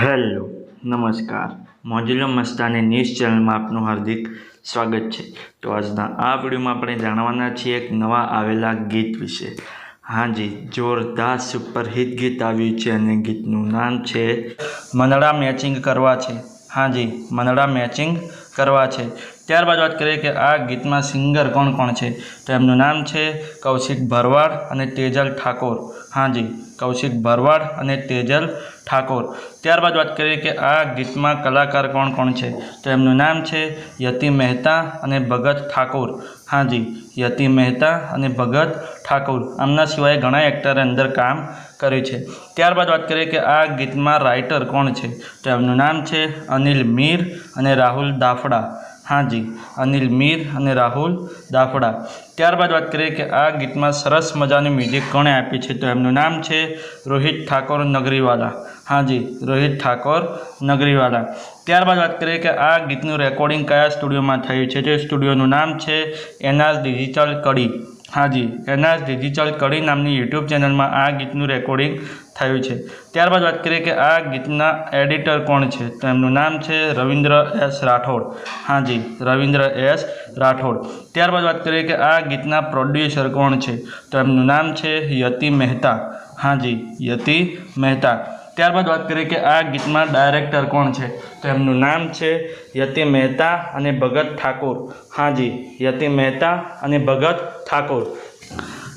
Hello નમસ્કાર મોજુલો Mastani news ચેનલમાં આપનું હાર્દિક સ્વાગત છે। તો આજના આ વિડીયોમાં આપણે જાણવાના છીએ એક નવા આવેલા ગીત વિશે। હાજી, જોરદાર સુપરહિટ ગીત આવ્યું છે અને ગીતનું નામ છે મનડા મેચિંગ કરવા છે। હાજી, મનડા મેચિંગ કરવા છે। ત્યારબાદ વાત કરીએ કે આ ગીતમાં સિંગર કોણ કોણ છે, તો એમનું નામ છે કૌશિક ભરવાડ અને તેજલ ઠાકોર। હાજી, કૌશિક ભરવાડ અને તેજલ ઠાકોર। ત્યારબાદ વાત કરીએ કે આ ગીતમાં કલાકાર કોણ કોણ છે, તો એમનું નામ છે યતિ મહેતા અને ભગત ઠાકોર। હાજી, યતિ મહેતા અને ભગત ઠાકોર। આમના સિવાય ઘણા એક્ટરે અંદર કામ કર્યું છે। ત્યારબાદ વાત કરીએ કે આ ગીતમાં રાઇટર કોણ છે, તો એમનું નામ છે અનિલ મીર અને રાહુલ દાફડા। હાજી, અનિલ મીર અને રાહુલ દાફડા। ત્યારબાદ વાત કરીએ કે આ ગીતમાં સરસ મજાનું મ્યુઝિક કોણે આપ્યું છે, તો એમનું નામ છે રોહિત ઠાકોર નગરીવાલા। હાજી, રોહિત ઠાકોર નગરીવાલા। ત્યારબાદ વાત કરીએ કે આ ગીતનું રેકોર્ડિંગ કયા સ્ટુડિયોમાં થયું છે, તે સ્ટુડિયોનું નામ છે એનઆર ડિજિટલ કડી। હાજી, એનઆર ડિજિટલ કડી નામની યુટ્યુબ ચેનલમાં આ ગીતનું રેકોર્ડિંગ થયું છે। ત્યારબાદ વાત કરીએ કે આ ગીતના એડિટર કોણ છે, તો એમનું નામ છે રવિન્દ્ર એસ રાઠોડ। હાજી, રવિન્દ્ર એસ રાઠોડ। ત્યારબાદ વાત કરીએ કે આ ગીતના પ્રોડ્યુસર કોણ છે, તો એમનું નામ છે યતિ મહેતા। હાજી, યતિ મહેતા। ત્યારબાદ વાત કરીએ કે આ ગીતમાં ડાયરેક્ટર કોણ છે, તો એમનું નામ છે યતિ મહેતા અને ભગત ઠાકોર। હાજી, યતિ મહેતા અને ભગત ઠાકોર।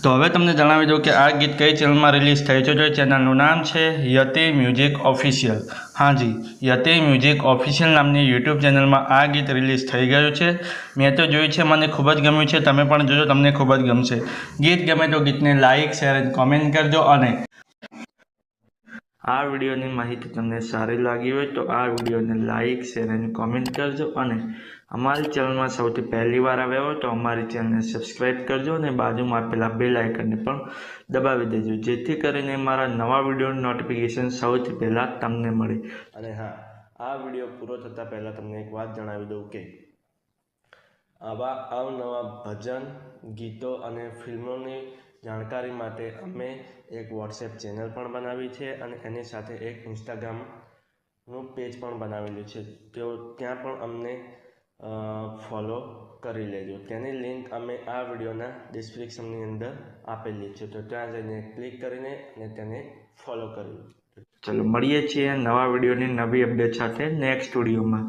તો હવે તમને જણાવી દઉં કે આ ગીત કઈ ચેનલમાં રિલીઝ થયું છે, તો એ ચેનલનું નામ છે યતિ મ્યુઝિક ઓફિશિયલ। હાજી, યતિ મ્યુઝિક ઓફિશિયલ નામની યુટ્યુબ ચેનલમાં આ ગીત રિલીઝ થઈ ગયું છે। મેં તો જોયું છે, મને ખૂબ જ ગમ્યું છે। તમે પણ જોજો, તમને ખૂબ જ ગમશે। ગીત ગમે તો ગીતને લાઇક, શેર અને કોમેન્ટ કરજો। અને આ વિડીયોની માહિતી તમને સારી લાગી હોય તો આ વિડીયોને લાઇક, શેર અને કોમેન્ટ કરજો। અને અમારી ચેનલમાં સૌથી પહેલી વાર આવ્યા હોય તો અમારી ચેનલને સબસ્ક્રાઈબ કરજો અને બાજુમાં આપેલા બેલ આઇકનને પણ દબાવી દેજો, જેથી કરીને મારા નવા વિડીયોની નોટિફિકેશન સૌથી પહેલાં તમને મળે। અને હા, આ વિડીયો પૂરો થતાં પહેલાં તમને એક વાત જણાવી દઉં કે આવા અવનવા ભજન, ગીતો અને ફિલ્મોની જાણકારી માટે અમે એક વોટ્સએપ ચેનલ પણ બનાવી છે અને એની સાથે એક ઇન્સ્ટાગ્રામનું પેજ પણ બનાવેલું છે। તો ત્યાં પણ અમને ફોલો કરી લેજો। તેની લિંક અમે આ વિડીયોના ડિસ્ક્રિપ્શનની અંદર આપેલી છે, તો ત્યાં જઈને ક્લિક કરીને અને તેને ફોલો કરી લો। ચલો મળીએ છીએ નવા વિડીયોની નવી અપડેટ સાથે નેક્સ્ટ વિડીયોમાં।